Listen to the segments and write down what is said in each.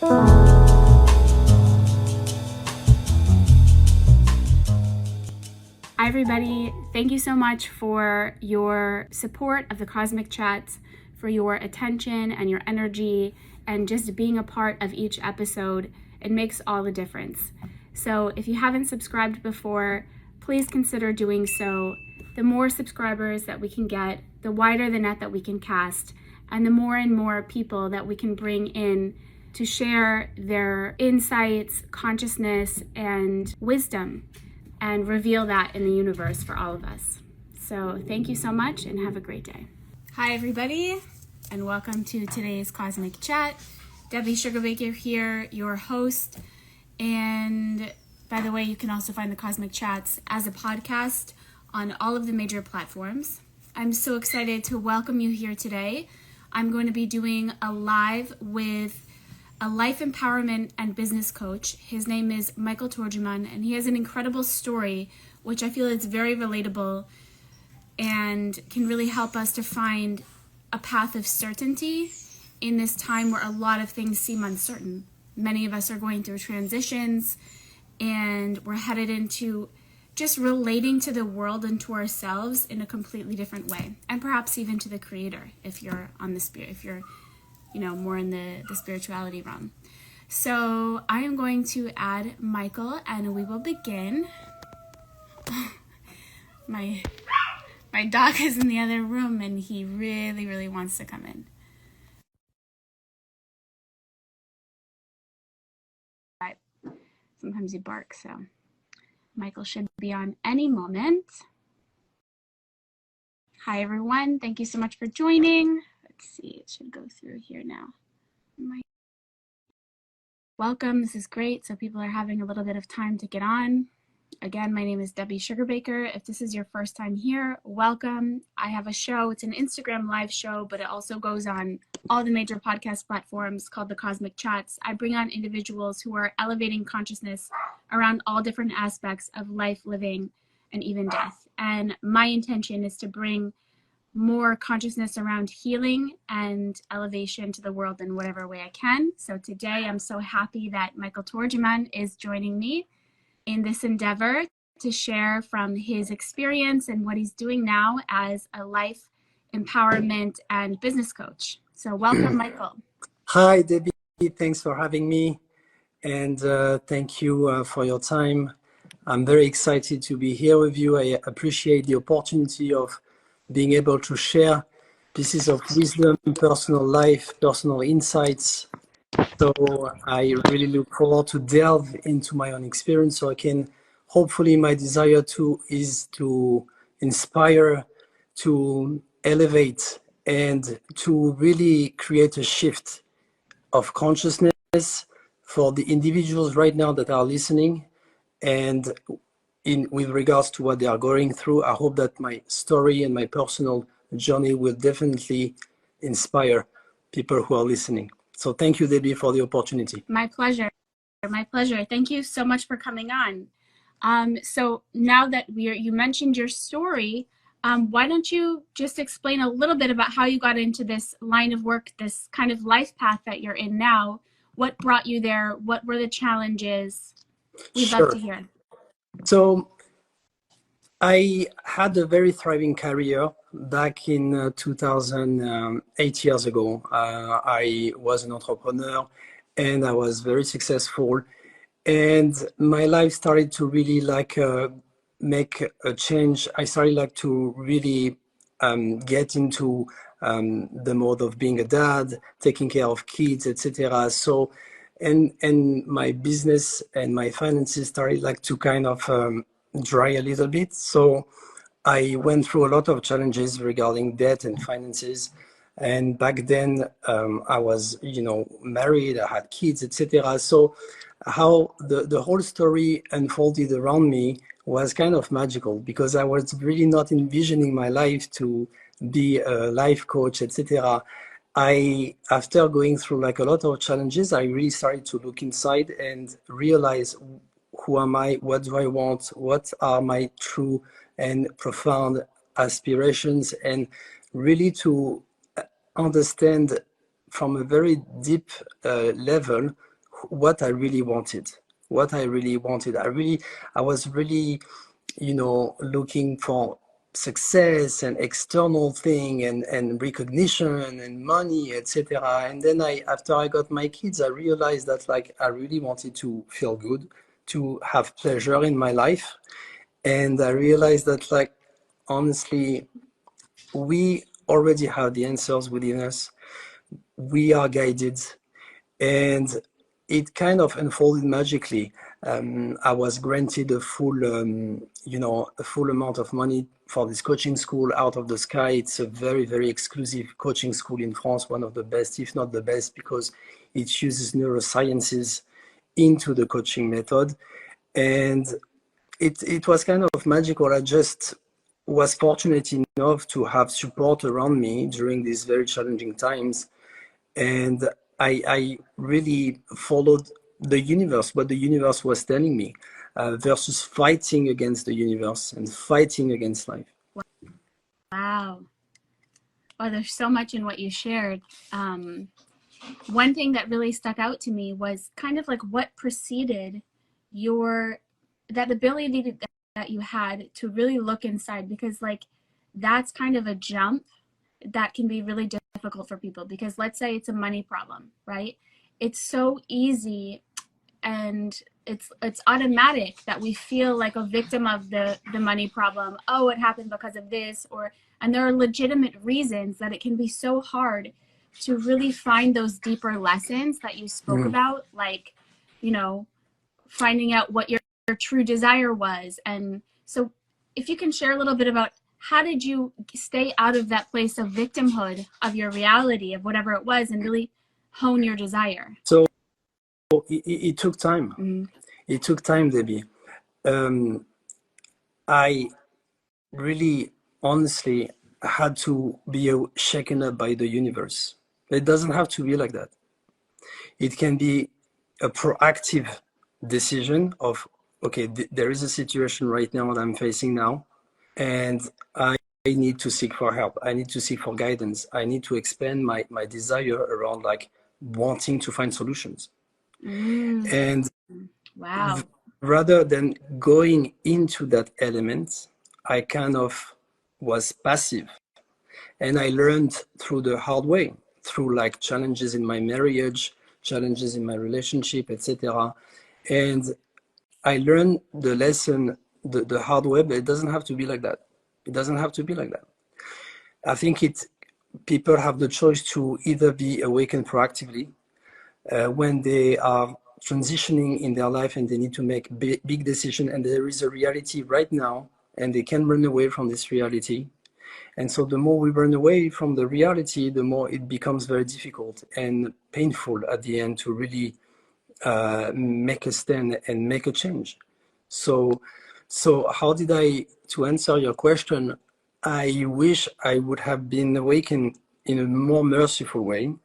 Hi everybody, thank you so much for your support of the Cosmic Chats, for your attention and your energy, and just being a part of each episode. It makes all the difference. So if you haven't subscribed before, please consider doing so. The more subscribers that we can get, the wider the net that we can cast, and the more and more people that we can bring in to share their insights, consciousness, and wisdom, and reveal that in the universe for all of us. So thank you so much and have a great day. Hi everybody, and welcome to today's Cosmic Chat. Debbie Sugarbaker here, your host. And by the way, you can also find the Cosmic Chats as a podcast on all of the major platforms. I'm so excited to welcome you here today. I'm going to be doing a live with a life empowerment and business coach. His name is Michael Tordjeman, and he has an incredible story, which I feel is very relatable and can really help us to find a path of certainty in this time where a lot of things seem uncertain. Many of us are going through transitions, and we're headed into just relating to the world and to ourselves in a completely different way, and perhaps even to the Creator if you're on the spirit, if you're more in the spirituality realm. So I am going to add Michael and we will begin. My dog is in the other room and he really, really wants to come in. But sometimes he barks, so Michael should be on any moment. Hi everyone, thank you so much for joining. Let's see, it should go through here now. Welcome, this is great. So people are having a little bit of time to get on. Again, my name is Debbie Sugarbaker. If this is your first time here, welcome. I have a show, it's an Instagram live show, but it also goes on all the major podcast platforms called the Cosmic Chats. I bring on individuals who are elevating consciousness around all different aspects of life, living, and even death. And my intention is to bring more consciousness around healing and elevation to the world in whatever way I can. So today I'm so happy that Michael Tordjeman is joining me in this endeavor to share from his experience and what he's doing now as a life empowerment and business coach. So welcome, Michael. Hi, Debbie. Thanks for having me. And thank you for your time. I'm very excited to be here with you. I appreciate the opportunity of being able to share pieces of wisdom, personal life, personal insights. So I really look forward to delve into my own experience so I can, hopefully my desire is to inspire, to elevate, and to really create a shift of consciousness for the individuals right now that are listening. And with regards to what they are going through, I hope that my story and my personal journey will definitely inspire people who are listening. So thank you, Debbie, for the opportunity. My pleasure. My pleasure. Thank you so much for coming on. So now that you mentioned your story, why don't you just explain a little bit about how you got into this line of work, this kind of life path that you're in now? What brought you there? What were the challenges? We'd love to hear. So I had a very thriving career back in 2000, 8 years ago. I was an entrepreneur and I was very successful. And my life started to really make a change. I started to really get into the mode of being a dad, taking care of kids, etc. So, and my business and my finances started to kind of dry a little bit. So I went through a lot of challenges regarding debt and finances. And back then I was, married, I had kids, etc. So how the whole story unfolded around me was kind of magical, because I was really not envisioning my life to be a life coach, etc. After going through a lot of challenges, I really started to look inside and realize, who am I? What do I want? What are my true and profound aspirations? And really to understand from a very deep level what I really wanted. What I really wanted. I was really, looking for success and external thing and recognition and money, etc. And then after I got my kids, I realized that like I really wanted to feel good, to have pleasure in my life. And I realized that like honestly, we already have the answers within us. We are guided, and it kind of unfolded magically. I was granted a full amount of money for this coaching school out of the sky. It's a very, very exclusive coaching school in France, one of the best, if not the best, because it uses neurosciences into the coaching method. And it was kind of magical. I just was fortunate enough to have support around me during these very challenging times. And I really followed the universe, what the universe was telling me, versus fighting against the universe and fighting against life. Wow. Well, there's so much in what you shared. One thing that really stuck out to me was kind of like what preceded that ability that you had to really look inside, because like that's kind of a jump that can be really difficult for people, because let's say it's a money problem, right? It's so easy and it's automatic that we feel like a victim of the money problem. Oh, it happened because of this, and there are legitimate reasons that it can be so hard to really find those deeper lessons that you spoke about, like, finding out what your true desire was. And so if you can share a little bit about how did you stay out of that place of victimhood of your reality, of whatever it was, and really hone your desire? So it took time. It took time, Debbie. I really, honestly, had to be shaken up by the universe. It doesn't have to be like that. It can be a proactive decision of, okay, there is a situation right now that I'm facing now, and I need to seek for help. I need to seek for guidance. I need to expand my desire around like wanting to find solutions. And wow, rather than going into that element, I kind of was passive. And I learned through the hard way, through like challenges in my marriage, challenges in my relationship, etc. And I learned the lesson the hard way, but it doesn't have to be like that. It doesn't have to be like that. I think people have the choice to either be awakened proactively when they are transitioning in their life and they need to make big decisions, and there is a reality right now and they can run away from this reality. And so the more we run away from the reality, the more it becomes very difficult and painful at the end to really make a stand and make a change. So how did to answer your question, I wish I would have been awakened in a more merciful way.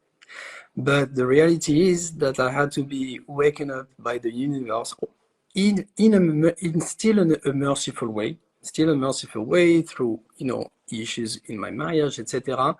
But the reality is that I had to be waken up by the universe in still a merciful way, through issues in my marriage, etc.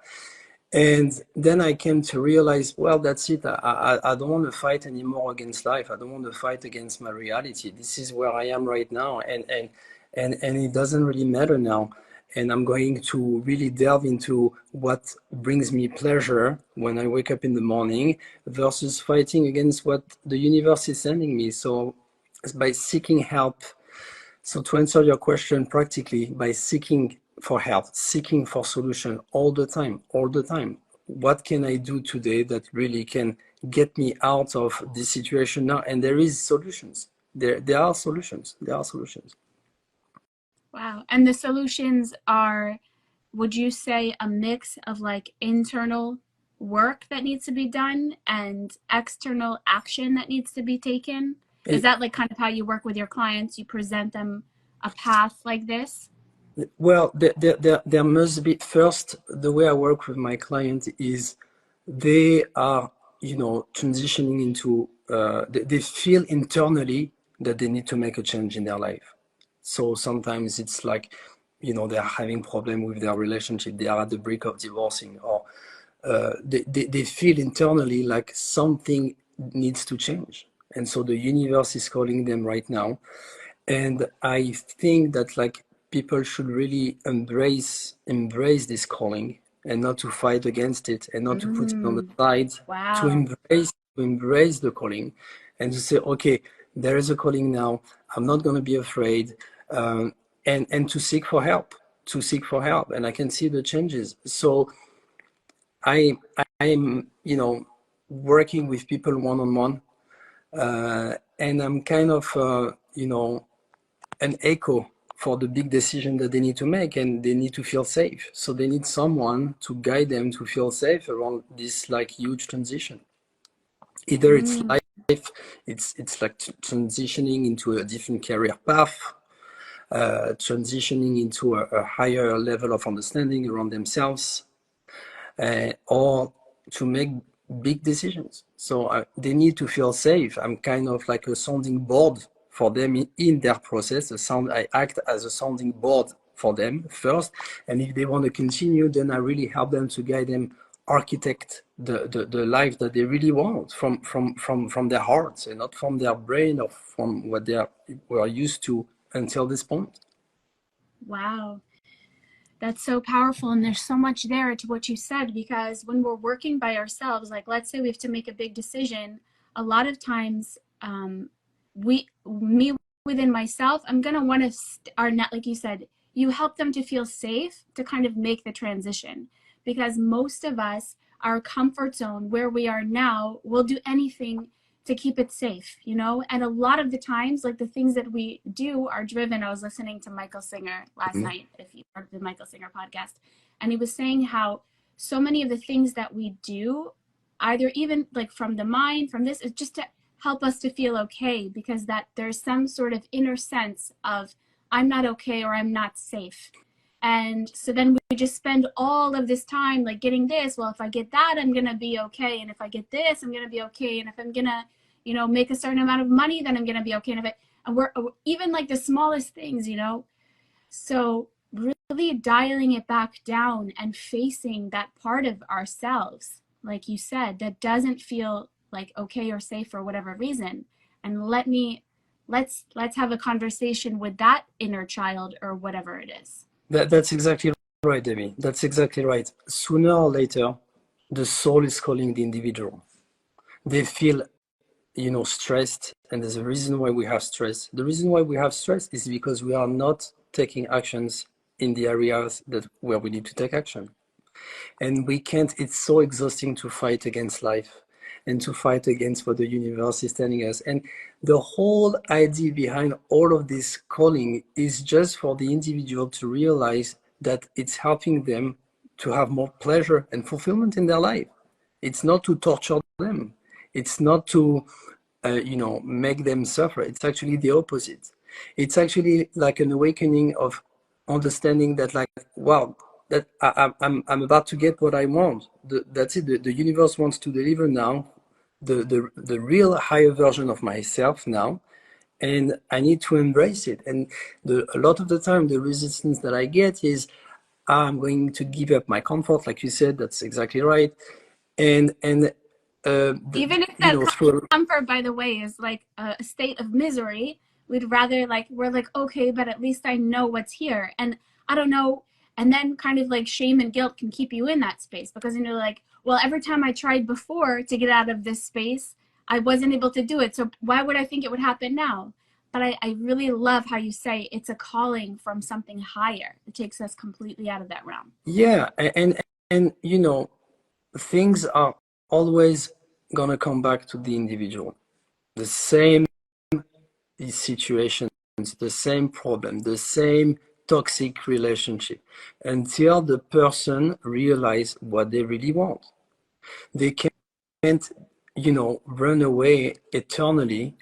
And then I came to realize, well, that's it. I don't want to fight anymore against life. I don't want to fight against my reality. This is where I am right now, and it doesn't really matter now. And I'm going to really delve into what brings me pleasure when I wake up in the morning versus fighting against what the universe is sending me. So by seeking help. So to answer your question practically, by seeking for help, seeking for solution all the time. What can I do today that really can get me out of this situation now? And there is solutions. There are solutions. Wow. And the solutions are, would you say, a mix of like internal work that needs to be done and external action that needs to be taken? Is that like kind of how you work with your clients? You present them a path like this? Well, there must be, first, the way I work with my client is they are, transitioning into, they feel internally that they need to make a change in their life. So sometimes it's like, they're having problem with their relationship. They are at the brink of divorcing, or they feel internally like something needs to change. And so the universe is calling them right now. And I think that like people should really embrace this calling and not to fight against it and not to put it on the side. Wow. To embrace the calling and to say, okay, there is a calling now. I'm not going to be afraid, and to seek for help. And I can see the changes. So I'm working with people one-on-one, and I'm kind of an echo for the big decision that they need to make, and they need to feel safe. So they need someone to guide them to feel safe around this like huge transition. Either it's life, it's like transitioning into a different career path, transitioning into a higher level of understanding around themselves, or to make big decisions. So they need to feel safe. I'm kind of like a sounding board for them in their process. I act as a sounding board for them first, and if they want to continue, then I really help them to guide them architect the life that they really want from their hearts, and not from their brain or from what were used to until this point. Wow. That's so powerful. And there's so much there to what you said, because when we're working by ourselves, like let's say we have to make a big decision, a lot of times, me within myself, I'm going to want to, like you said, you help them to feel safe to kind of make the transition, because most of us, our comfort zone where we are now, will do anything to keep it safe, and a lot of the times, like the things that we do are driven. I was listening to Michael Singer last night, if you heard the Michael Singer podcast, and he was saying how so many of the things that we do, either even like from the mind, from this, is just to help us to feel okay, because that there's some sort of inner sense of I'm not okay or I'm not safe. And so then we just spend all of this time like getting this. Well, if I get that, I'm going to be okay. And if I get this, I'm going to be okay. And if I'm going to, make a certain amount of money, then I'm going to be okay. And we're even like the smallest things, So really dialing it back down and facing that part of ourselves, like you said, that doesn't feel like okay or safe for whatever reason. And let's have a conversation with that inner child or whatever it is. That's exactly right, Demi. That's exactly right. Sooner or later, the soul is calling the individual. They feel, stressed, and there's a reason why we have stress. The reason why we have stress is because we are not taking actions in the areas where we need to take action. And we can't, it's so exhausting to fight against life and to fight against what the universe is telling us. And the whole idea behind all of this calling is just for the individual to realize that it's helping them to have more pleasure and fulfillment in their life. It's not to torture them. It's not to, make them suffer. It's actually the opposite. It's actually like an awakening of understanding that, like, wow, that I'm about to get what I want. That's it. The universe wants to deliver now the real higher version of myself now, and I need to embrace it. And a lot of the time, the resistance that I get is I'm going to give up my comfort, like you said. That's exactly right. And even if that comfort, by the way, is like a state of misery, we'd rather we're like, okay, but at least I know what's here. And I don't know. And then kind of like shame and guilt can keep you in that space, because like, well, every time I tried before to get out of this space, I wasn't able to do it. So why would I think it would happen now? But I really love how you say it's a calling from something higher. It takes us completely out of that realm. Yeah. And things are always gonna come back to the individual. The same situations, the same problem, the same toxic relationship, until the person realize what they really want. They can't, run away eternally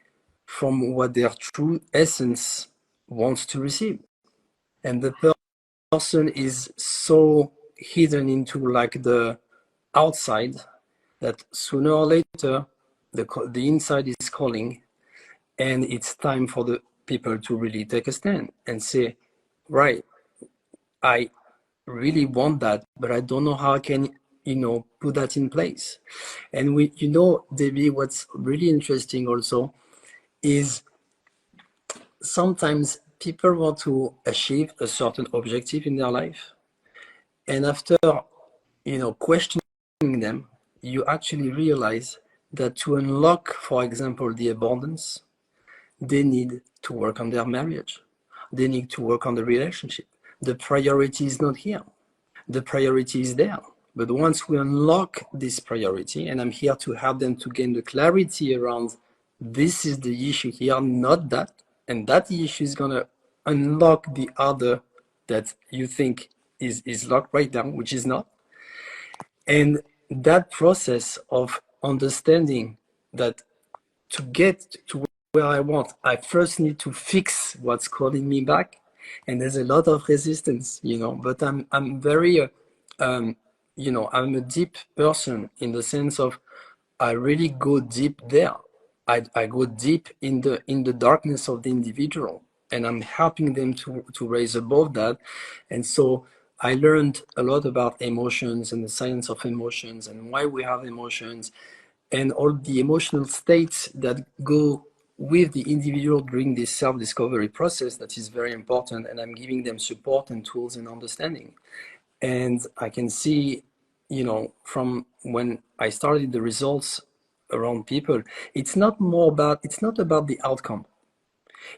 from what their true essence wants to receive. And the person is so hidden into like the outside that sooner or later the inside is calling, and it's time for the people to really take a stand and say, right, I really want that, but I don't know how I can put that in place. And Debbie, what's really interesting also is sometimes people want to achieve a certain objective in their life. And after, questioning them, you actually realize that to unlock, for example, the abundance, they need to work on their marriage. They need to work on the relationship. The priority is not here. The priority is there. But once we unlock this priority, and I'm here to help them to gain the clarity around this is the issue here, not that, and that issue is going to unlock the other that you think is locked right now, which is not. And that process of understanding that to get to where I want, I first need to fix what's calling me back. And there's a lot of resistance, but I'm very, I'm a deep person in the sense of I really go deep there. I go deep in the darkness of the individual, and I'm helping them to raise above that. And so I learned a lot about emotions and the science of emotions and why we have emotions and all the emotional states that go with the individual during this self-discovery process. That is very important, and I'm giving them support and tools and understanding. And I can see, from when I started the results around people, it's not about the outcome.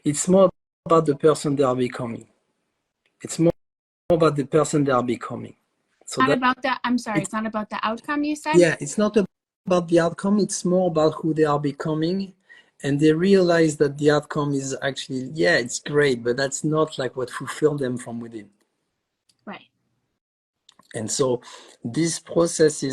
It's more about the person they are becoming. It's more about the person they are becoming. So Not about the, I'm sorry, it's not about the outcome, you said? yeah, it's not about the outcome. It's more about who they are becoming. And they realize that the outcome is actually, yeah, it's great, but that's not like what fulfilled them from within. Right. And so this process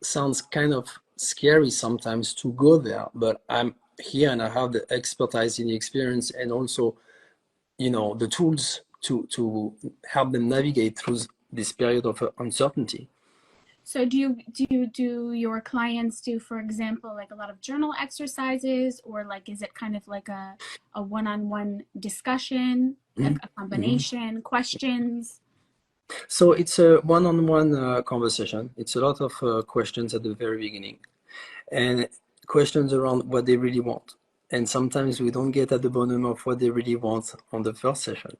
sounds kind of scary sometimes to go there, but I'm here and I have the expertise in the experience and also, the tools to help them navigate through this period of uncertainty. So do your clients do, for example, like a lot of journal exercises, or like is it kind of like a one-on-one discussion, a combination, questions? So it's a one-on-one conversation. It's a lot of questions at the very beginning and questions around what they really want. And sometimes we don't get at the bottom of what they really want on the first session.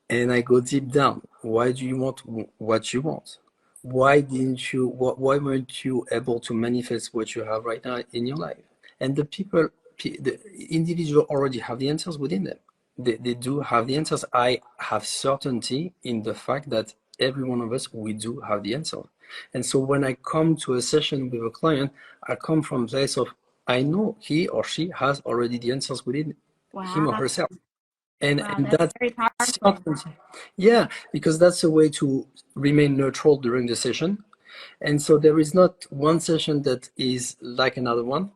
And I go deep down. Why do you want what you want? Why weren't you able to manifest what you have right now in your life? And the individual already have the answers within them. They do have the answers. I have certainty in the fact that every one of us, we do have the answer. And so when I come to a session with a client, I come from a place of, I know he or she has already the answers within him or Wow. herself. And Wow, and that's that very powerful. certainty, yeah, because that's a way to remain neutral during the session. And so there is not one session that is like another one.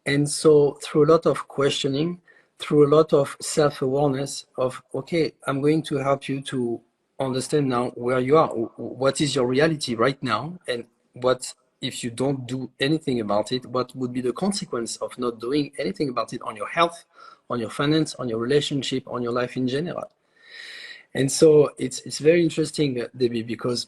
And so through a lot of questioning, through a lot of self-awareness of, okay, I'm going to help you to understand now where you are. What is your reality right now? And what, if you don't do anything about it, what would be the consequence of not doing anything about it on your health, on your finance, on your relationship, on your life in general? And so it's very interesting, Debbie, because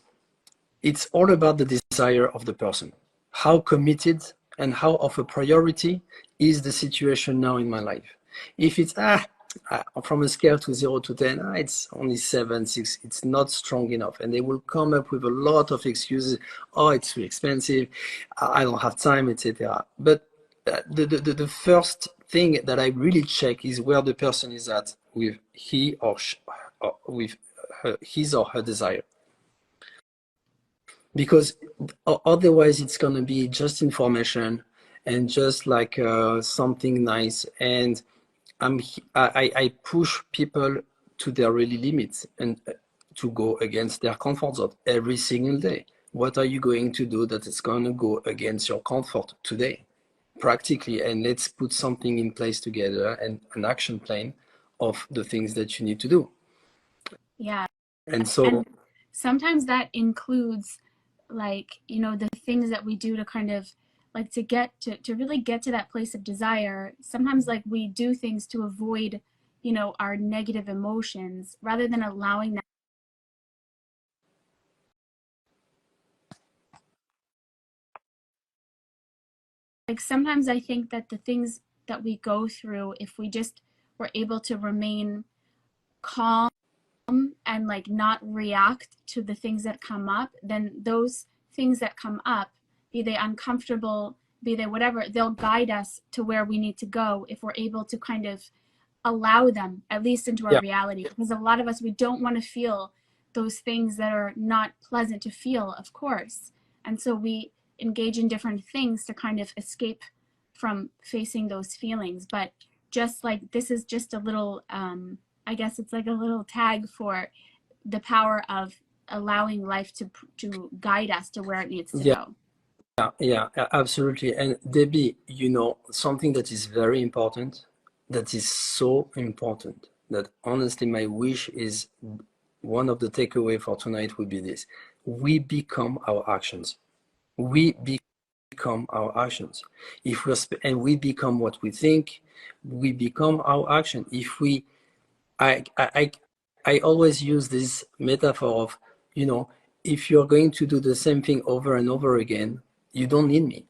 it's all about the desire of the person. How committed and how of a priority is the situation now in my life? If it's from a scale to 0 to 10, it's only 7, 6, it's not strong enough. And they will come up with a lot of excuses. Oh, it's too expensive, I don't have time, etc. But the first thing that I really check is where the person is at with with his or her desire. Because otherwise it's going to be just information and just like something nice. And I push people to their really limits and to go against their comfort zone every single day. What are you going to do that is going to go against your comfort today, practically? And let's put something in place together and an action plan of the things that you need to do. Yeah. And so, And sometimes that includes, like, the things that we do to kind of like to really get to that place of desire. Sometimes like we do things to avoid, our negative emotions rather than allowing that. like sometimes I think that the things that we go through, if we just were able to remain calm and like not react to the things that come up, then those things that come up, be they uncomfortable, be they whatever, they'll guide us to where we need to go if we're able to kind of allow them at least into our Yeah, reality. Because a lot of us, we don't want to feel those things that are not pleasant to feel, of course. And so we engage in different things to kind of escape from facing those feelings. But just like this is just a little, I guess it's like a little tag for the power of allowing life to guide us to where it needs to yeah, go. absolutely. And Debbie, something that is very important, that is so important, that honestly, my wish is one of the takeaway for tonight would be this: we become our actions. We become our actions. If and we become what we think, we become our action. If we, I, I, I I always use this metaphor of, if you're going to do the same thing over and over again, you don't need me.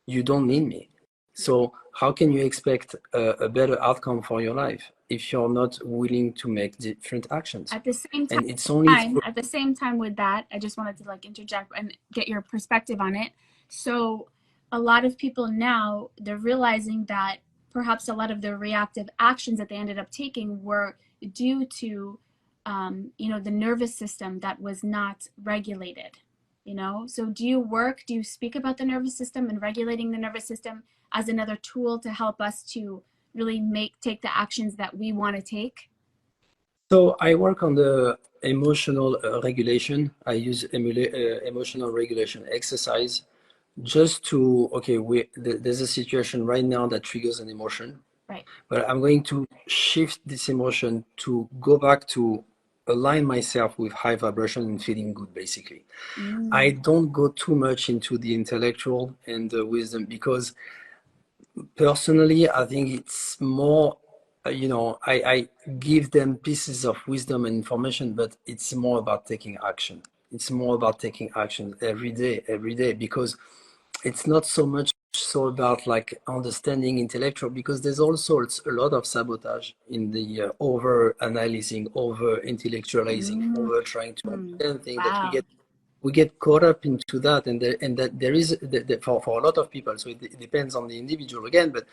You don't need me. So how can you expect a better outcome for your life if you're not willing to make different actions? At the same And it's only time, through. at the same time with that, I just wanted to like interject and get your perspective on it. So a lot of people now, they're realizing that perhaps a lot of the reactive actions that they ended up taking were due to the nervous system that was not regulated. So do you speak about the nervous system and regulating the nervous system as another tool to help us to really take the actions that we want to take? So I work on the emotional regulation. I use emotional regulation exercise just to, okay, there's a situation right now that triggers an emotion, Right. but I'm going to shift this emotion to go back to align myself with high vibration and feeling good, basically. I don't go too much into the intellectual and the wisdom because personally, I think it's more, I give them pieces of wisdom and information, but it's more about taking action. It's more about taking action every day, because it's not so much so about like understanding intellectual, because there's also a lot of sabotage in the over analyzing, over intellectualizing, Mm, over trying to understand things that wow. we get caught up into that, and that there is for a lot of people. So it depends on the individual again, but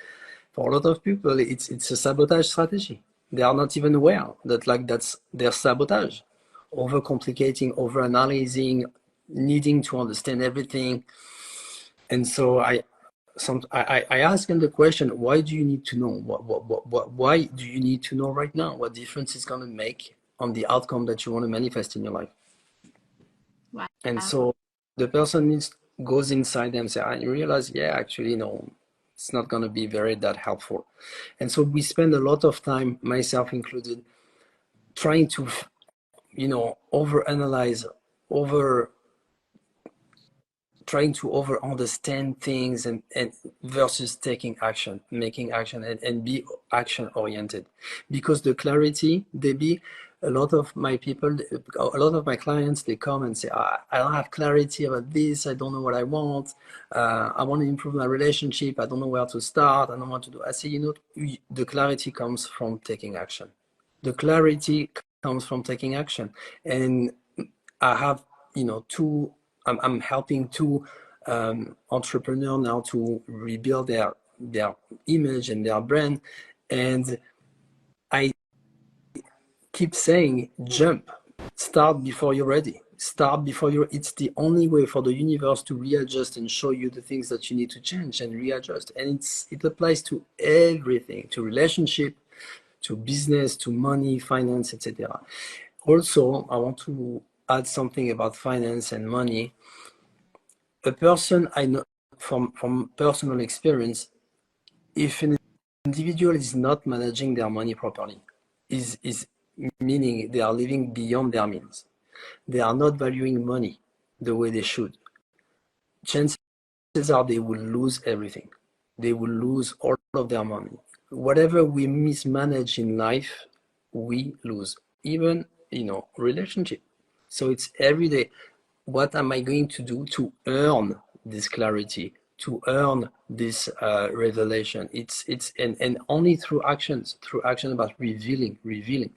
for a lot of people, it's a sabotage strategy. They are not even aware that like that's their sabotage, over complicating, over analyzing, needing to understand everything. And so I ask them the question: why do you need to know? Why do you need to know right now? What difference is going to make on the outcome that you want to manifest in your life? Wow. And so the person goes inside them and say, I realize, yeah, actually, no, it's not going to be very that helpful. And so we spend a lot of time, myself included, trying to, overanalyze, over trying to over understand things, and versus taking action, making action, and be action oriented. Because the clarity, they be a lot of my people, a lot of my clients, they come and say, I don't have clarity about this, I don't know what I want, I want to improve my relationship, I don't know where to start, I don't know what to do. I say, the clarity comes from taking action. The clarity comes from taking action. And I have, two, I'm helping two entrepreneurs now to rebuild their image and their brand. And I keep saying, jump, start before you're ready. Start before it's the only way for the universe to readjust and show you the things that you need to change and readjust. And it applies to everything, to relationship, to business, to money, finance, etc. Also, I want to add something about finance and money. A person I know from personal experience, if an individual is not managing their money properly, is meaning they are living beyond their means, they are not valuing money the way they should, chances are they will lose everything. They will lose all of their money. Whatever we mismanage in life, we lose. Even, relationship. So it's every day. What am I going to do to earn this clarity, to earn this revelation. It's and only through actions, through action about revealing.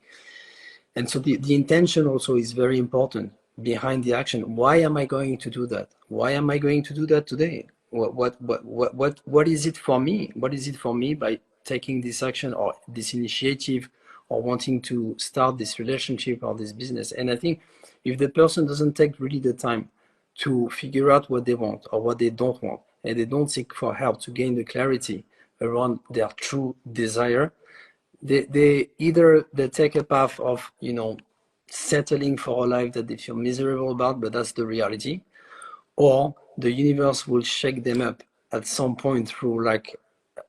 And so the intention also is very important behind the action. Why am I going to do that? Why am I going to do that today? What is it for me? What is it for me by taking this action or this initiative or wanting to start this relationship or this business? And I think if the person doesn't take really the time to figure out what they want or what they don't want, and they don't seek for help to gain the clarity around their true desire, they either they take a path of settling for a life that they feel miserable about, but that's the reality, or the universe will shake them up at some point through like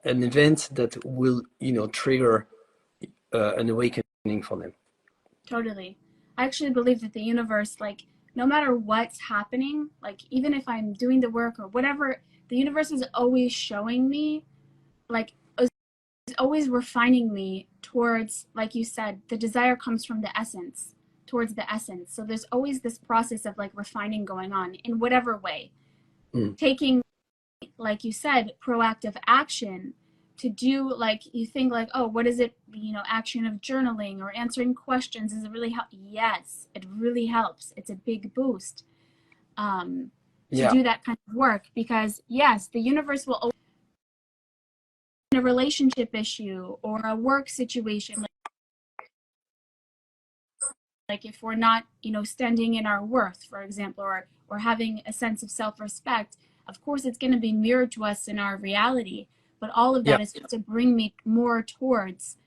an event that will trigger an awakening for them. Totally. I actually believe that the universe, like, no matter what's happening, like, even if I'm doing the work or whatever, the universe is always showing me, like, is always refining me towards, like you said, the desire comes from the essence, towards the essence. So there's always this process of like refining going on in whatever way. Taking, like you said, proactive action to do, like, you think like, oh, what is it, action of journaling or answering questions, does it really help? Yes, it really helps. It's a big boost to do that kind of work, because yes, the universe will always, in a relationship issue or a work situation, like if we're not standing in our worth, for example, or having a sense of self-respect, of course it's going to be mirrored to us in our reality, but all of that is to bring me more towards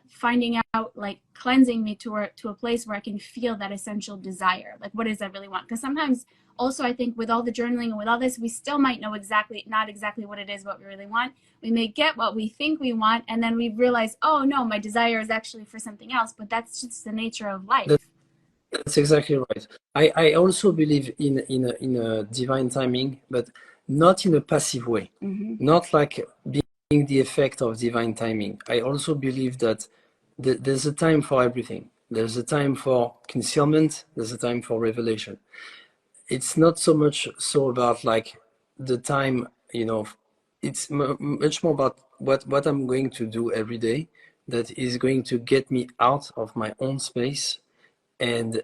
finding out, like cleansing me to a place where I can feel that essential desire. Like, what does I really want? Because sometimes also I think with all the journaling and with all this, we still might know not exactly what it is, what we really want. We may get what we think we want, and then we realize, oh no, my desire is actually for something else, but that's just the nature of life. That's exactly right. I also believe in a divine timing, but not in a passive way. Not like being the effect of divine timing. I also believe that there's a time for everything. There's a time for concealment. There's a time for revelation. It's not so much so about like the time, it's much more about what I'm going to do every day that is going to get me out of my own space and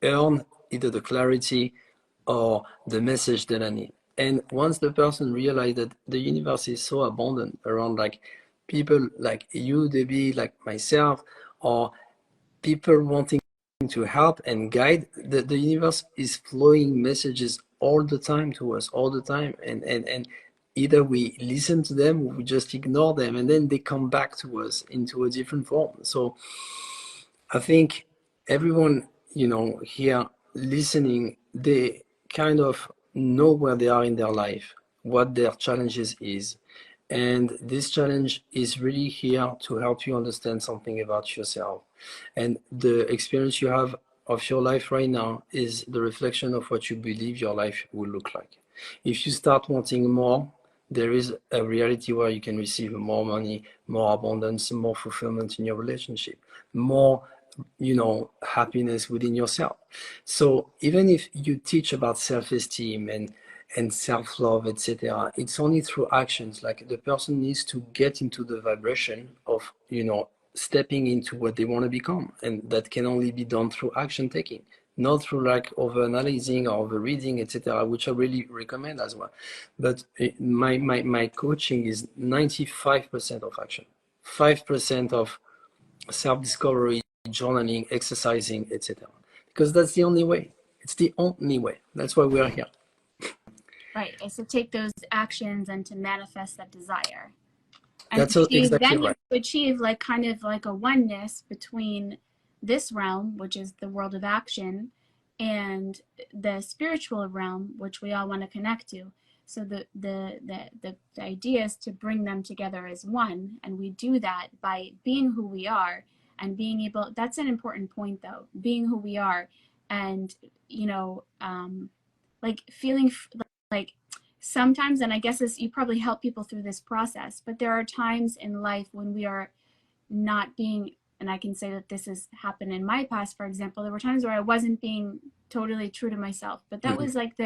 earn either the clarity or the message that I need. And once the person realized that the universe is so abundant around like people like you, Debbie, like myself, or people wanting to help and guide, the universe is flowing messages all the time to us, all the time. And either we listen to them or we just ignore them, and then they come back to us into a different form. So I think everyone, here listening, they kind of know where they are in their life, what their challenges is. And this challenge is really here to help you understand something about yourself. And the experience you have of your life right now is the reflection of what you believe your life will look like. If you start wanting more, there is a reality where you can receive more money, more abundance, more fulfillment in your relationship, more happiness within yourself. So even if you teach about self-esteem and self-love, etc., it's only through actions. Like the person needs to get into the vibration of stepping into what they want to become, and that can only be done through action taking, not through like over analyzing or over reading, etc., which I really recommend as well. But my coaching is 95% of action, 5% of self-discovery, journaling, exercising, etc. Because that's the only way. It's the only way. That's why we are here. Right. And so take those actions and to manifest that desire. And that's exactly right. You achieve like kind of like a oneness between this realm, which is the world of action, and the spiritual realm, which we all want to connect to. So the idea is to bring them together as one, and we do that by being who we are and being able. That's an important point, though. Being who we are, and like feeling like sometimes, and I guess this, you probably help people through this process, but there are times in life when we are not being, and I can say that this has happened in my past, for example, there were times where I wasn't being totally true to myself, but that was like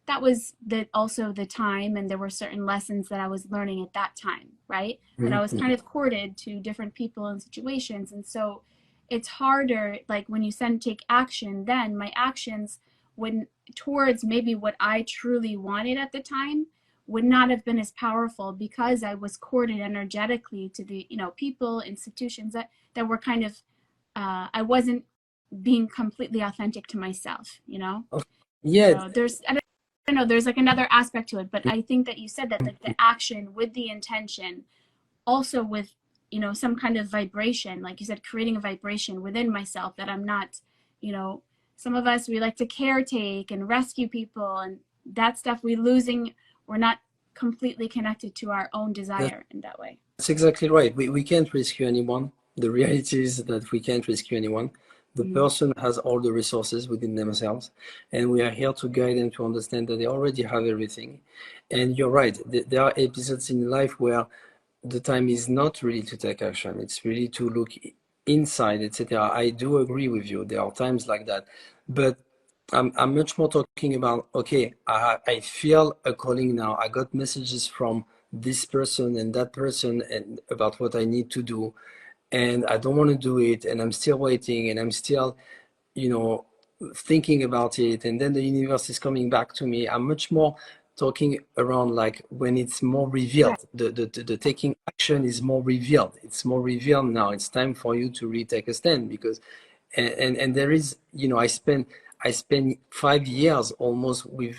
that was also the time, and there were certain lessons that I was learning at that time, right? But I was kind of courted to different people and situations, and so it's harder. Like when you take action, then my actions when towards maybe what I truly wanted at the time would not have been as powerful because I was courted energetically to the people, institutions that were kind of I wasn't being completely authentic to myself. Yeah, So I don't know, there's like another aspect to it, but I think that you said that like the action with the intention, also with some kind of vibration, like you said, creating a vibration within myself that I'm not, you know, some of us we like to caretake and rescue people, and that stuff we're not completely connected to our own desire in that way. that's exactly right. We can't rescue anyone. The reality is that we can't rescue anyone. The person has all the resources within themselves, and we are here to guide them to understand that they already have everything. And you're right, there are episodes in life where the time is not really to take action, it's really to look inside, etc. I do agree with you, there are times like that, but I'm much more talking about, okay, I feel a calling now. I got messages from this person and that person and about what I need to do, and I don't want to do it, and I'm still waiting, and I'm still, you know, thinking about it, and then the universe is coming back to me. I'm much more talking around like when it's more Right. revealed. The taking action is more revealed. It's more revealed now. It's time for you to really take a stand because, and there is, I spent 5 years almost with,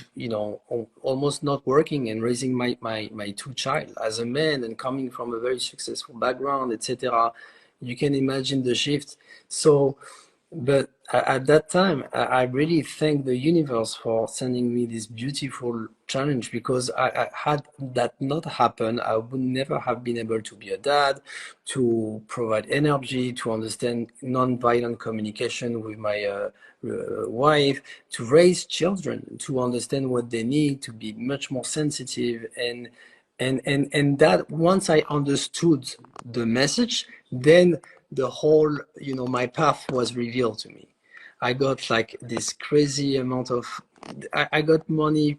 almost not working and raising my two child as a man and coming from a very successful background, etc. You can imagine the shift. So, but at that time, I really thank the universe for sending me this beautiful challenge, because had that not happened, I would never have been able to be a dad, to provide energy, to understand non-violent communication with my wife, to raise children, to understand what they need, to be much more sensitive. And that once I understood the message, then the whole, my path was revealed to me. I got like this crazy amount of, I got money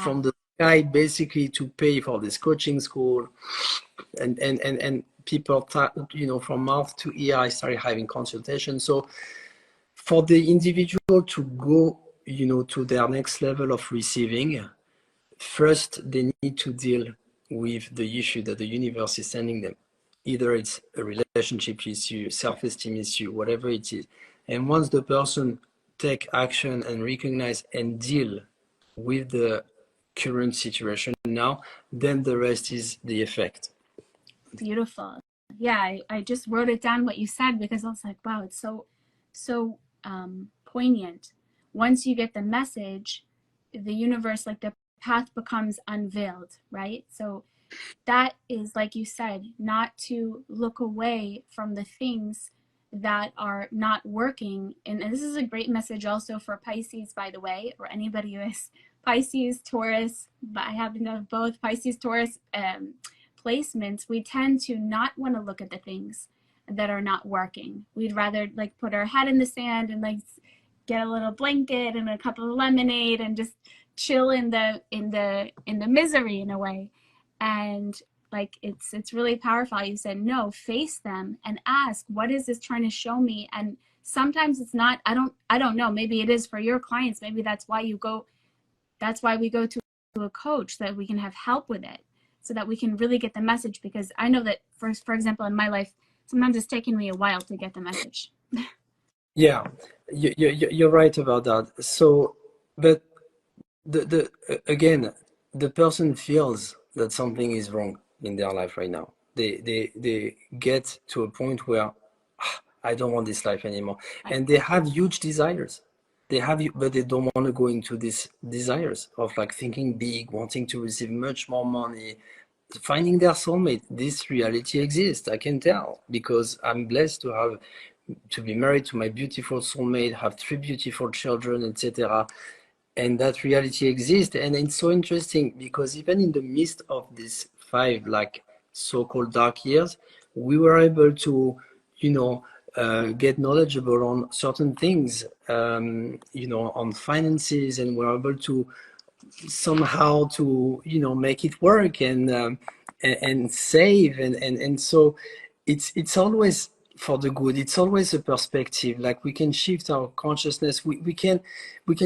from Wow. the sky basically to pay for this coaching school, and people, from mouth to ear, I started having consultations. So for the individual to go, to their next level of receiving, first, they need to deal with the issue that the universe is sending them. Either it's a relationship issue, self-esteem issue, whatever it is. And once the person take action and recognize and deal with the current situation now, then the rest is the effect. Beautiful. Yeah, I just wrote it down what you said because I was like, wow, it's so poignant. Once you get the message, the universe, like the path becomes unveiled, right? So that is, like you said, not to look away from the things that are not working. And this is a great message also for Pisces, by the way, or anybody who is Pisces, Taurus, but I happen to have both Pisces, Taurus placements. We tend to not want to look at the things that are not working. We'd rather like put our head in the sand and like get a little blanket and a cup of lemonade and just chill in the misery in a way. And like it's really powerful. You said no, face them and ask, what is this trying to show me? And sometimes it's not, I don't know, maybe it is for your clients, maybe that's why we go to a coach, so that we can have help with it, so that we can really get the message. Because I know that for example in my life, sometimes it's taken me a while to get the message. Yeah, you're right about that. So, but again, the person feels that something is wrong in their life right now. They get to a point where, I don't want this life anymore, and they have huge desires. But they don't want to go into these desires of like thinking big, wanting to receive much more money, finding their soulmate. This reality exists. I can tell because I'm blessed to be married to my beautiful soulmate, have three beautiful children, etc. And that reality exists. And it's so interesting because even in the midst of these 5 like so-called dark years, we were able to, get knowledgeable on certain things, on finances, and we're able to somehow to make it work and save and so it's always for the good. It's always a perspective. Like we can shift our consciousness. We can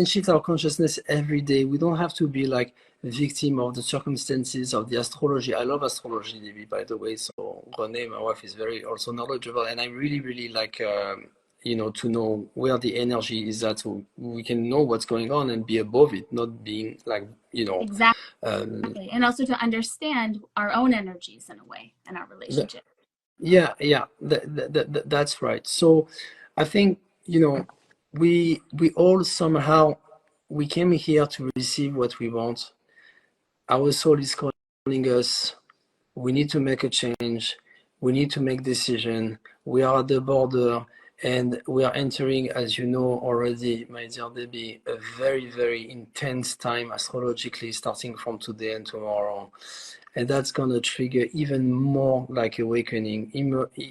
shift our consciousness every day. We don't have to be like a victim of the circumstances of the astrology. I love astrology, Debbie, by the way. So Renee, my wife, is very also knowledgeable, and I really like to know where the energy is at, so we can know what's going on and be above it, not being like exactly, and also to understand our own energies in a way and our relationship. Yeah, that's right. So I think, we all somehow, we came here to receive what we want. Our soul is calling us. We need to make a change. We need to make decision. We are at the border, and we are entering, as you know already, my dear Debbie, a very, very intense time astrologically, starting from today and tomorrow. And that's going to trigger even more like awakening,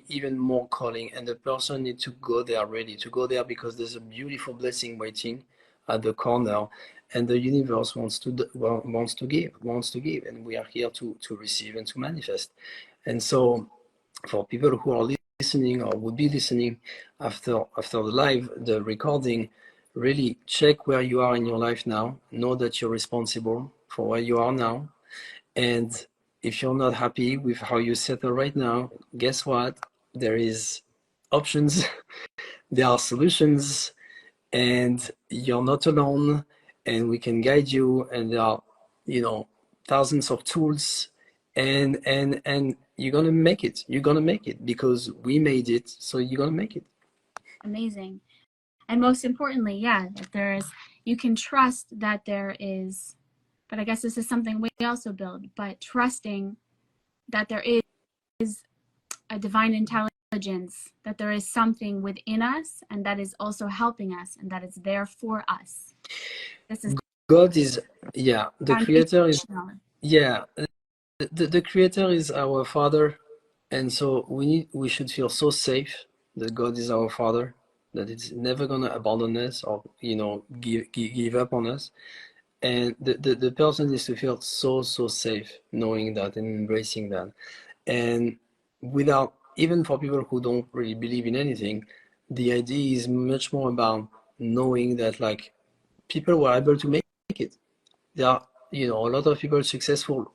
even more calling. And the person needs to go there, ready to go there, because there's a beautiful blessing waiting at the corner, and the universe wants to give, and we are here to receive and to manifest. And so for people who are listening or would be listening after the live, the recording, really check where you are in your life now. Know that you're responsible for where you are now. And if you're not happy with how you settle right now, guess what? There is options, there are solutions, and you're not alone, and we can guide you, and there are, thousands of tools, and you're gonna make it. You're gonna make it because we made it, so you're gonna make it. Amazing. And most importantly, that you can trust that there is, but I guess this is something we also build, but trusting that there is a divine intelligence, that there is something within us, and that is also helping us, and that is there for us. This is God is, the creator is, the creator is our father, and so we should feel so safe that God is our father, that it's never gonna abandon us or give up on us. And the person needs to feel so safe knowing that and embracing that. And without, even for people who don't really believe in anything, the idea is much more about knowing that like people were able to make it. There are a lot of people successful,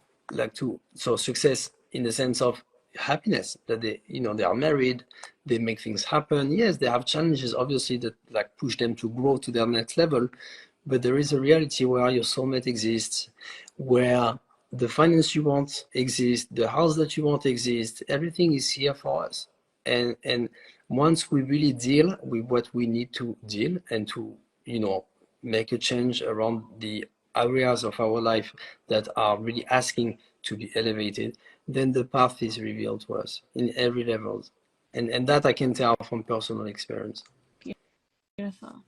success in the sense of happiness, that they are married, they make things happen. Yes, they have challenges obviously that like push them to grow to their next level, but there is a reality where your soulmate exists, where the finance you want exists, the house that you want exists. Everything is here for us. And once we really deal with what we need to deal, and to make a change around the areas of our life that are really asking to be elevated, then the path is revealed to us in every level. And that I can tell from personal experience. beautiful.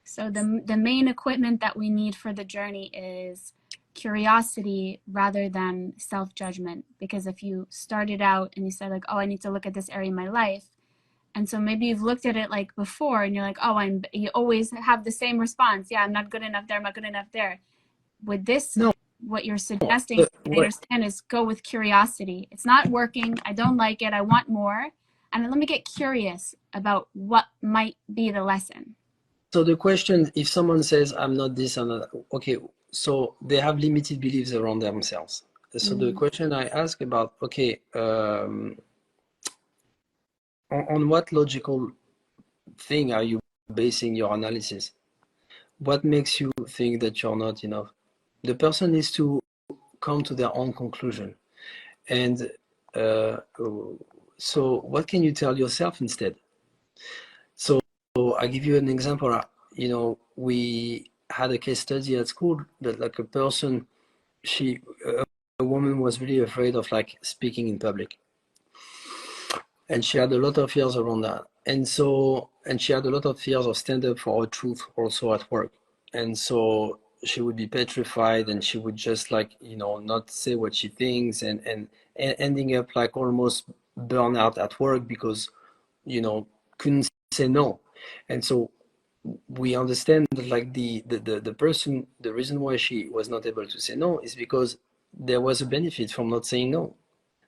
So the main equipment that we need for the journey is curiosity rather than self-judgment. Because if you started out and you said like, oh, I need to look at this area in my life, and so maybe you've looked at it like before and you're like, oh, you always have the same response. Yeah, I'm not good enough there, I'm not good enough there. With this, No, what you're suggesting, I understand, is go with curiosity. It's not working, I don't like it, I want more. And let me get curious about what might be the lesson. So the question, if someone says, I'm not this, I'm not, okay, so they have limited beliefs around themselves. So the question I ask about, okay, on what logical thing are you basing your analysis? What makes you think that you're not enough? The person needs to come to their own conclusion. And so what can you tell yourself instead? So I give you an example. We had a case study at school that like a person, a woman was really afraid of like speaking in public. And she had a lot of fears around that. And she had a lot of fears of stand up for her truth also at work. And so she would be petrified, and she would just like, not say what she thinks, and ending up like almost burn out at work because, couldn't say no. And so we understand that like the person, the reason why she was not able to say no is because there was a benefit from not saying no.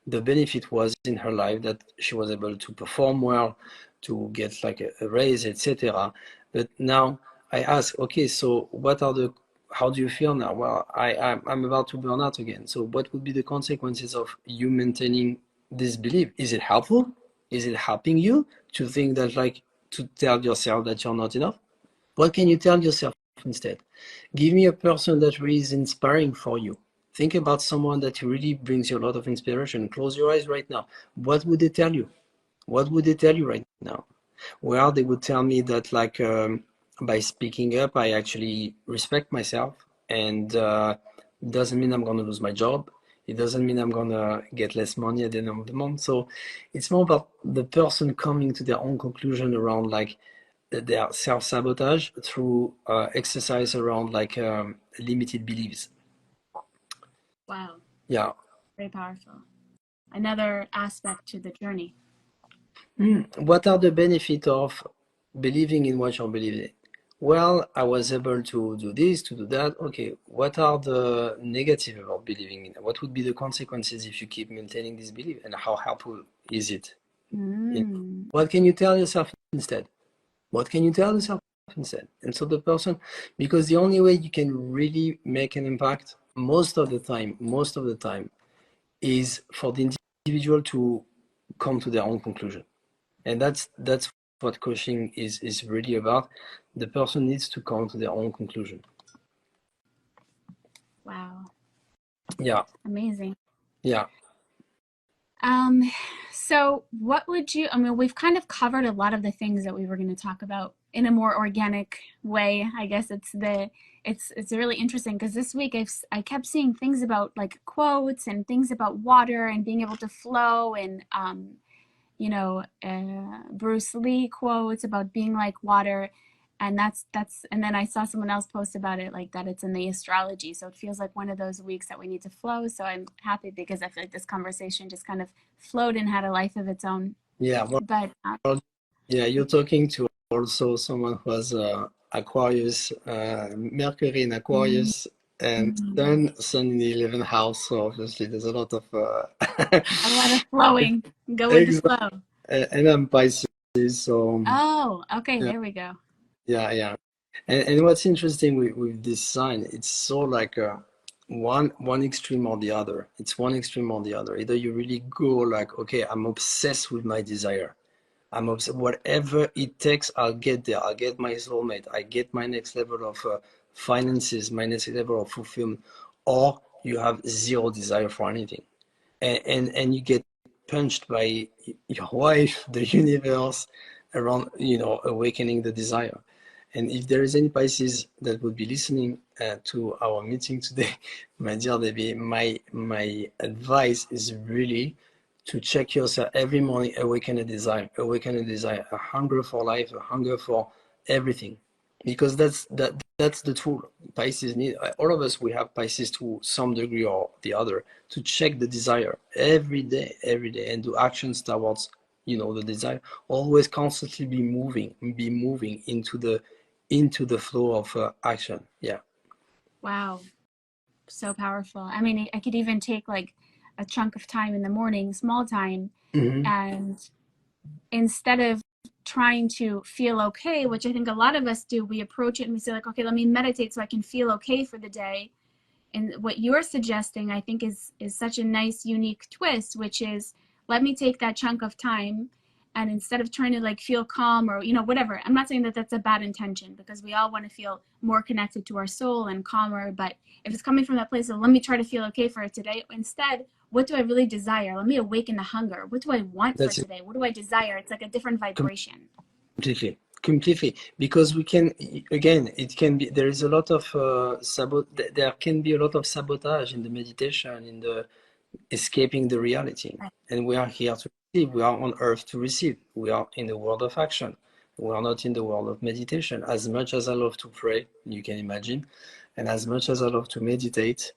The benefit was in her life that she was able to perform well, to get like a raise, etc. But now I ask, okay, so what are the, how do you feel now? Well, I'm about to burn out again. So what would be the consequences of you maintaining this belief? Is it helpful? Is it helping you to think that like, to tell yourself that you're not enough? What can you tell yourself instead? Give me a person that really is inspiring for you. Think about someone that really brings you a lot of inspiration. Close your eyes right now. What would they tell you? What would they tell you right now? Well, they would tell me that like by speaking up, I actually respect myself, and it doesn't mean I'm gonna lose my job. It doesn't mean I'm gonna get less money at the end of the month. So it's more about the person coming to their own conclusion around like their self-sabotage through exercise around like limited beliefs. Wow, Yeah. very powerful. Another aspect to the journey. What are the benefits of believing in what you're believing? Well, I was able to do this, to do that. Okay, what are the negative about believing in? What would be the consequences if you keep maintaining this belief, and how helpful is it? What can you tell yourself instead? What can you tell yourself instead? And so the person, because the only way you can really make an impact most of the time is for the individual to come to their own conclusion. And that's what coaching is really about. The person needs to come to their own conclusion. Wow. Yeah. Amazing. Yeah. So what would you, I mean, we've kind of covered a lot of the things that we were going to talk about in a more organic way. I guess it's really interesting because this week I kept seeing things about like quotes and things about water and being able to flow and, Bruce Lee quotes about being like water. And and then I saw someone else post about it like that it's in the astrology. So it feels like one of those weeks that we need to flow. So I'm happy because I feel like this conversation just kind of flowed and had a life of its own. Yeah. But Yeah, you're talking to also someone who has Aquarius, Mercury in Aquarius, and Sun in the 11th house. So obviously, there's a lot of a lot of flowing. Go with the exactly. flow. And I'm Pisces, so Oh, okay, yeah, there we go. yeah. And what's interesting with this sign, it's so like one extreme or the other. It's one extreme or the other. Either you really go like, okay, I'm obsessed with my desire. I'm obsessed. Whatever it takes, I'll get there. I'll get my soulmate. I get my next level of finances, my next level of fulfillment. Or you have zero desire for anything, and you get punched by your wife, the universe, around awakening the desire. And if there is any Pisces that would be listening to our meeting today, my dear Debbie, my advice is really to check yourself every morning, awaken a desire, a hunger for life, a hunger for everything, because that's the tool Pisces need. All of us, we have Pisces to some degree or the other, to check the desire every day, and do actions towards the desire. Always constantly be moving into the flow of action. Yeah. Wow. So powerful. I mean, I could even take like a chunk of time in the morning, small time, Mm-hmm. and instead of trying to feel okay, which I think a lot of us do, we approach it and we say like, okay, let me meditate so I can feel okay for the day. And what you're suggesting, I think, is such a nice, unique twist, which is let me take that chunk of time, and instead of trying to like feel calm or whatever, I'm not saying that that's a bad intention because we all want to feel more connected to our soul and calmer. But if it's coming from that place of let me try to feel okay for it today, instead, what do I really desire? Let me awaken the hunger. What do I want for That's today? What do I desire? It's like a different vibration. completely, because we can, again, it can be, there is a lot of there can be a lot of sabotage in the meditation, in the escaping the reality. And we are here to receive. We are on earth to receive. We are in the world of action. We are not in the world of meditation. As much as I love to pray, you can imagine, and as much as I love to meditate,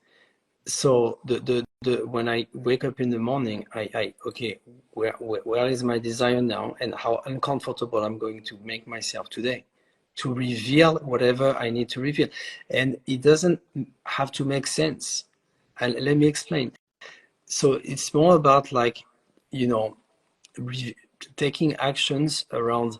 so the when I wake up in the morning, I okay, where is my desire now, and how uncomfortable I'm going to make myself today. to reveal whatever I need to reveal. And it doesn't have to make sense. And let me explain. So it's more about like, you know, taking actions around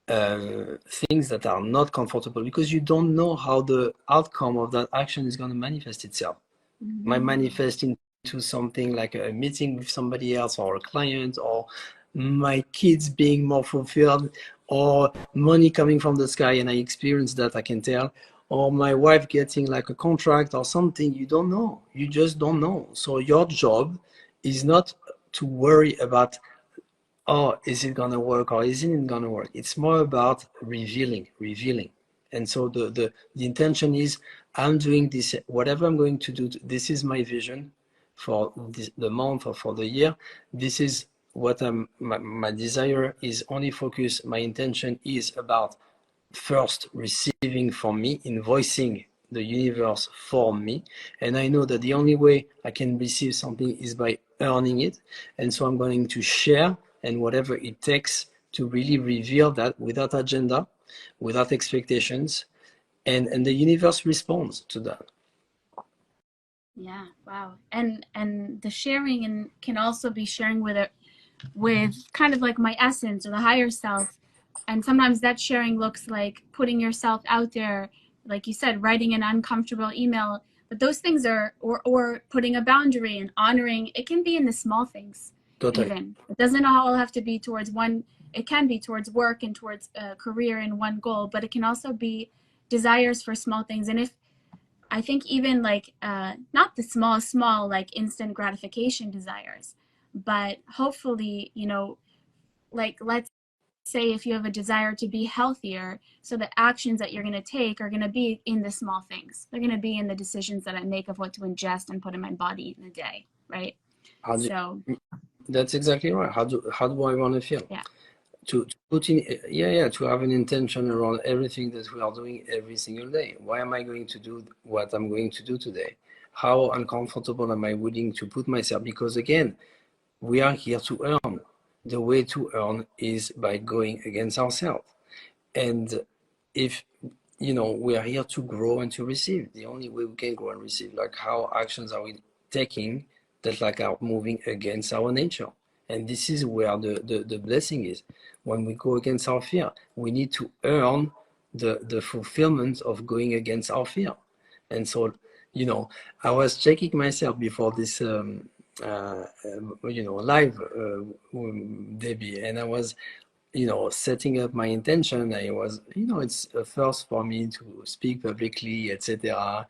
things that are not comfortable, because you don't know how the outcome of that action is going to manifest itself. Might manifest into something like a meeting with somebody else, or a client, or my kids being more fulfilled, or money coming from the sky, and I experienced that, I can tell, or my wife getting like a contract or something. You don't know. You just don't know. So your job is not to worry about, oh, is it gonna work or isn't it gonna work? It's more about revealing. And so the intention is, I'm doing this, whatever I'm going to do, this is my vision for this, the month or for the year. This is what my desire is only focus. My intention is about first receiving from me, invoicing the universe for me. And I know that the only way I can receive something is by earning it. And so I'm going to share, and whatever it takes to really reveal that, without agenda, without expectations. And the universe responds to that. Yeah, wow. And the sharing and can also be sharing with it, with kind of like my essence or the higher self. And sometimes that sharing looks like putting yourself out there, like you said, writing an uncomfortable email. But those things are, or putting a boundary and honoring. It can be in the small things. Totally. Even it doesn't all have to be towards one. It can be towards work and towards a career and one goal, but it can also be desires for small things. And if I think even like not the small like instant gratification desires, but hopefully, you know, like let's say if you have a desire to be healthier, so the actions that you're going to take are going to be in the small things. They're going to be in the decisions that I make of what to ingest and put in my body in a day, right? How do, So that's exactly right. How do I want to feel? yeah. To put in, yeah, to have an intention around everything that we are doing every single day. Why am I going to do what I'm going to do today? How uncomfortable am I willing to put myself? Because again, we are here to earn. The way to earn is by going against ourselves. And if, we are here to grow and to receive. The only way we can grow and receive, like, how actions are we taking that like are moving against our nature? And this is where the blessing is. When we go against our fear, we need to earn the fulfillment of going against our fear. And so, I was checking myself before this live, Debbie, and I was setting up my intention. I was, it's a first for me to speak publicly, etc.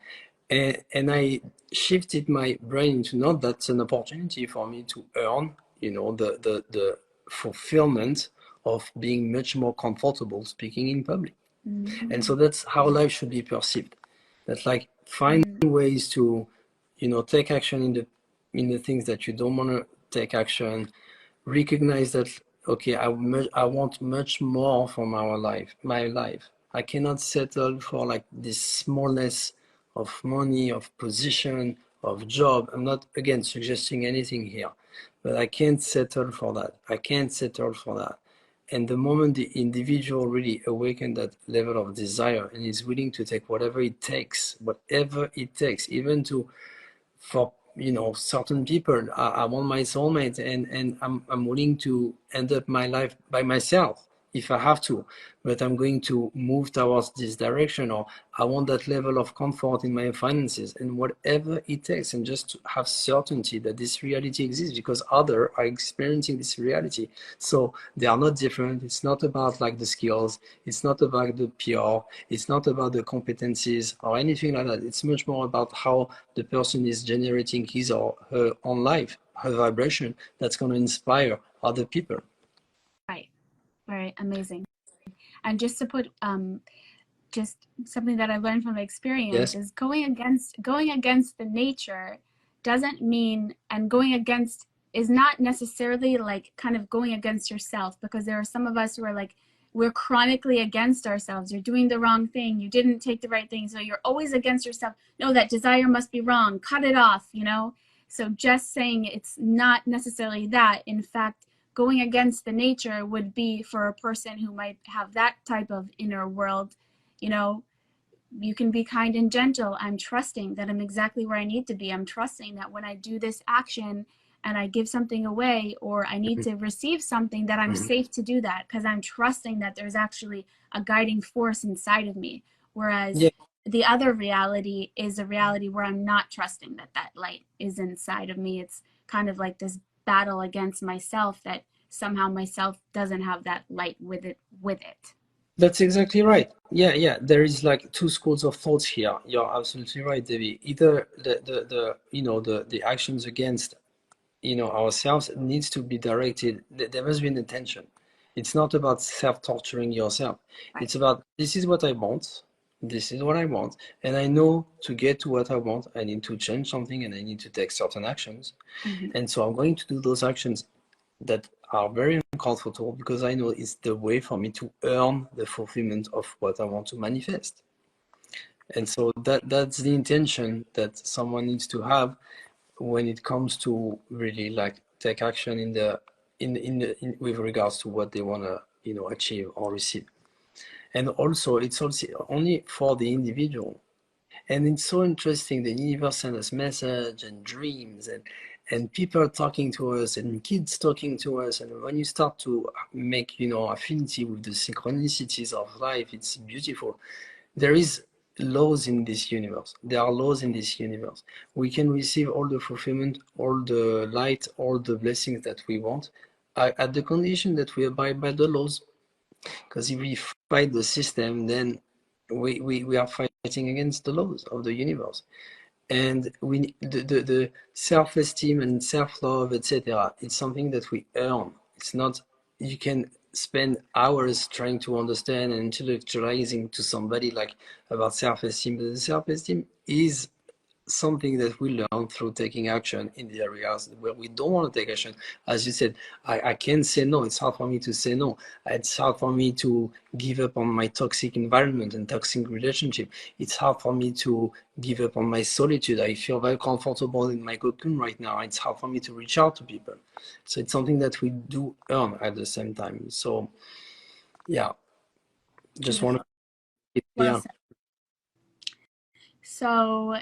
And I shifted my brain into, not that's an opportunity for me to earn, the fulfillment of being much more comfortable speaking in public. And so that's how life should be perceived. That's like, find ways to, take action in the things that you don't want to take action. Recognize that, okay, I want much more from my life. I cannot settle for like this smallness of money, of position, of job. I'm not, again, suggesting anything here, but I can't settle for that. I can't settle for that. And the moment the individual really awakens that level of desire and is willing to take whatever it takes, even to, for certain people, I want my soulmate, and I'm willing to end up my life by myself if I have to, but I'm going to move towards this direction. Or I want that level of comfort in my finances, and whatever it takes, and just to have certainty that this reality exists, because others are experiencing this reality. So they are not different. It's not about like the skills, it's not about the PR, it's not about the competencies or anything like that. It's much more about how the person is generating his or her own life, her vibration, that's going to inspire other people. Right. Right. Amazing. And just to put just something that I learned from experience Yes. is going against the nature doesn't mean, and going against is not necessarily like kind of going against yourself, because there are some of us who are like, we're chronically against ourselves. You're doing the wrong thing. You didn't take the right thing. So you're always against yourself. No, that desire must be wrong. Cut it off, So just saying it's not necessarily that. In fact, going against the nature would be for a person who might have that type of inner world, you know, you can be kind and gentle. I'm trusting that I'm exactly where I need to be. I'm trusting that when I do this action and I give something away, or I need to receive something, that I'm safe to do that, because I'm trusting that there's actually a guiding force inside of me. Whereas Yeah, the other reality is a reality where I'm not trusting that that light is inside of me. It's kind of like this battle against myself, that somehow myself doesn't have that light with it. that's exactly right. Yeah, yeah. There is like two schools of thoughts here. You're absolutely right, Debbie. Either the the actions against ourselves needs to be directed. There must be an intention. It's not about self-torturing yourself. Right. It's about, this is what I want, this is what I want, and I know to get to what I want, I need to change something and I need to take certain actions. And so I'm going to do those actions that are very uncomfortable, because I know it's the way for me to earn the fulfillment of what I want to manifest. And so that's the intention that someone needs to have when it comes to really like take action in with regards to what they want to achieve or receive. And also it's also only for the individual. And it's so interesting, the universe sends us message and dreams and people talking to us and kids talking to us, and when you start to make affinity with the synchronicities of life, it's beautiful. There is laws in this universe. There are laws in this universe. We can receive all the fulfillment, all the light, all the blessings that we want, at the condition that we abide by the laws. Because if we fight the system, then we are fighting against the laws of the universe. And the self-esteem and self-love, etc., it's something that we earn. It's not, you can spend hours trying to understand and intellectualizing to somebody like about self-esteem, but the self-esteem is something that we learn through taking action in the areas where we don't want to take action. As you said, I can't say no. It's hard for me to say no. It's hard for me to give up on my toxic environment and toxic relationship. It's hard for me to give up on my solitude. I feel very comfortable in my cocoon right now. It's hard for me to reach out to people. So it's something that we do earn at the same time. So yeah, just want Beautiful. to be Well clear. said. So,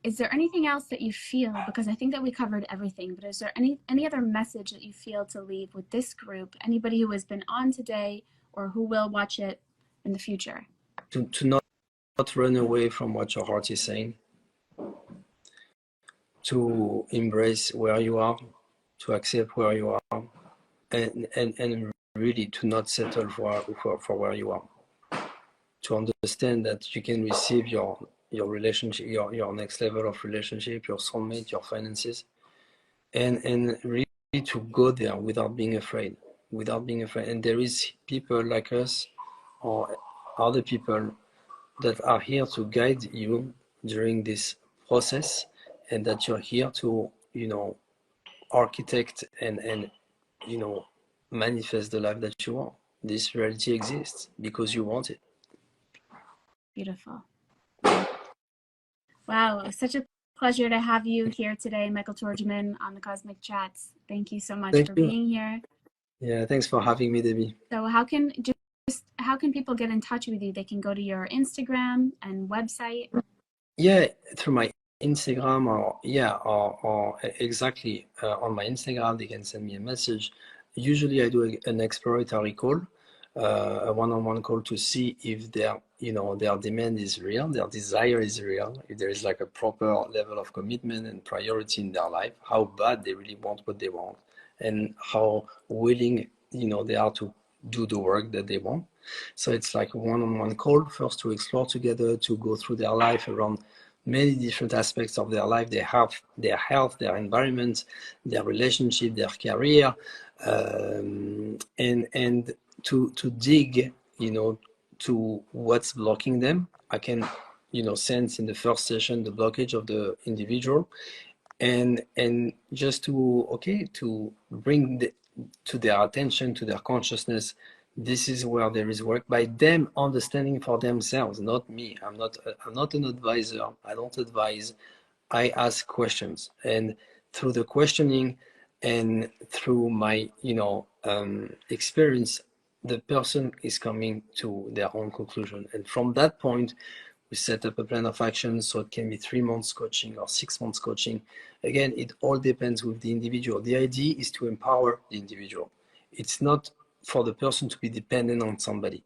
is there anything else that you feel, because I think that we covered everything, but is there any other message that you feel to leave with this group, anybody who has been on today or who will watch it in the future? To not run away from what your heart is saying, to embrace where you are, to accept where you are, and really to not settle for where you are. To understand that you can receive your relationship, your next level of relationship, your soulmate, your finances, and really to go there without being afraid, And there is people like us or other people that are here to guide you during this process, and that you're here to architect and manifest the life that you want. This reality exists because you want it. Beautiful. Wow, it was such a pleasure to have you here today, Michael Tordjeman, on the Cosmic Chats. Thank you so much Thank for you. being here. Yeah, thanks for having me, Debbie. So how can people get in touch with you? They can go to your Instagram and website. Yeah, through my Instagram, or exactly on my Instagram, they can send me a message. Usually, I do an exploratory call, a one-on-one call, to see if their demand is real, their desire is real, if there is like a proper level of commitment and priority in their life, how bad they really want what they want, and how willing they are to do the work that they want. So it's like a one-on-one call, first to explore together, to go through their life around many different aspects of their life. They have their health, their environment, their relationship, their career, and to dig, to what's blocking them. I can, sense in the first session the blockage of the individual, and just to bring to their attention, to their consciousness, this is where there is work, by them understanding for themselves, not me. I'm not an advisor. I don't advise. I ask questions, and through the questioning, And through my experience, the person is coming to their own conclusion, and from that point we set up a plan of action. So it can be 3 months coaching or 6 months coaching. Again, it all depends with the individual. The idea is to empower the individual. It's not for the person to be dependent on somebody.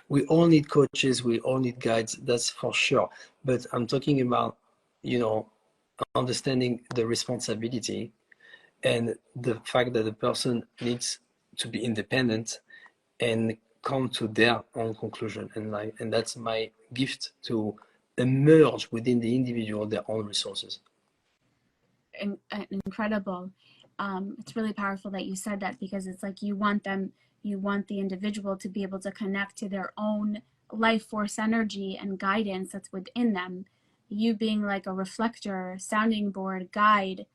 We all need coaches, we all need guides, that's for sure. But I'm talking about, understanding the responsibility and the fact that the person needs to be independent and come to their own conclusion in life. And that's my gift, to emerge within the individual their own resources. Incredible. It's really powerful that you said that, because it's like you want the individual to be able to connect to their own life force energy and guidance that's within them. You being like a reflector, sounding board, guide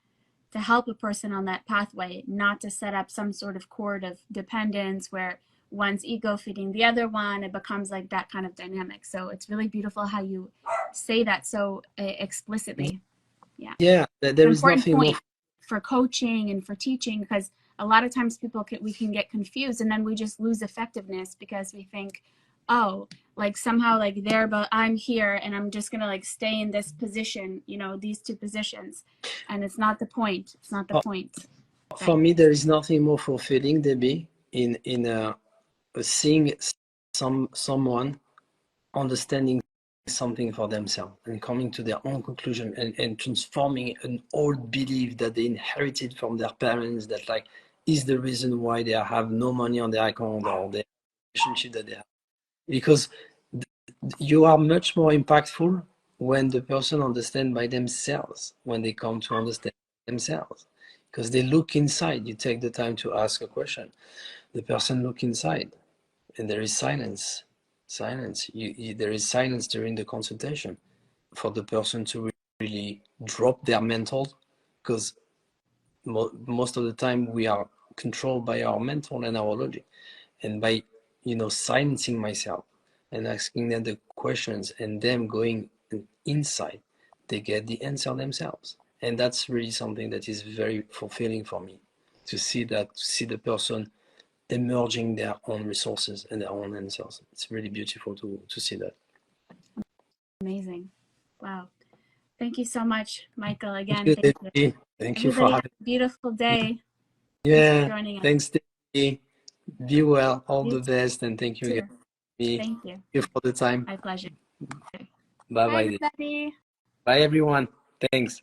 to help a person on that pathway, not to set up some sort of cord of dependence where one's ego feeding the other one. It becomes like that kind of dynamic. So it's really beautiful how you say that so explicitly. Yeah, there is nothing more for coaching and for teaching, because a lot of times we can get confused, and then we just lose effectiveness because we think, oh, like somehow like there, but I'm here and I'm just gonna like stay in this position, these two positions, and it's not the point. It's not the point. For me, there is nothing more fulfilling, Debbie, in seeing someone understanding something for themselves and coming to their own conclusion, and transforming an old belief that they inherited from their parents, that like is the reason why they have no money on their account or the relationship that they have. Because you are much more impactful when the person understands by themselves, when they come to understand themselves, because they look inside. You take the time to ask a question, the person look inside, and there is silence. There is silence during the consultation for the person to really drop their mental, because most of the time we are controlled by our mental and our logic. And by silencing myself and asking them the questions and them going inside, they get the answer themselves. And that's really something that is very fulfilling for me, to see the person emerging their own resources and their own answers. It's really beautiful to see that. Amazing. Wow. Thank you so much, Michael. Again, thank you. Thank you for having a beautiful day. Yeah. Thanks for joining us. Thanks, Debbie. Be well. All the best, and thank you again. Thank you. Thank you for the time. My pleasure. Bye Bye, bye. everybody. Bye everyone. Thanks.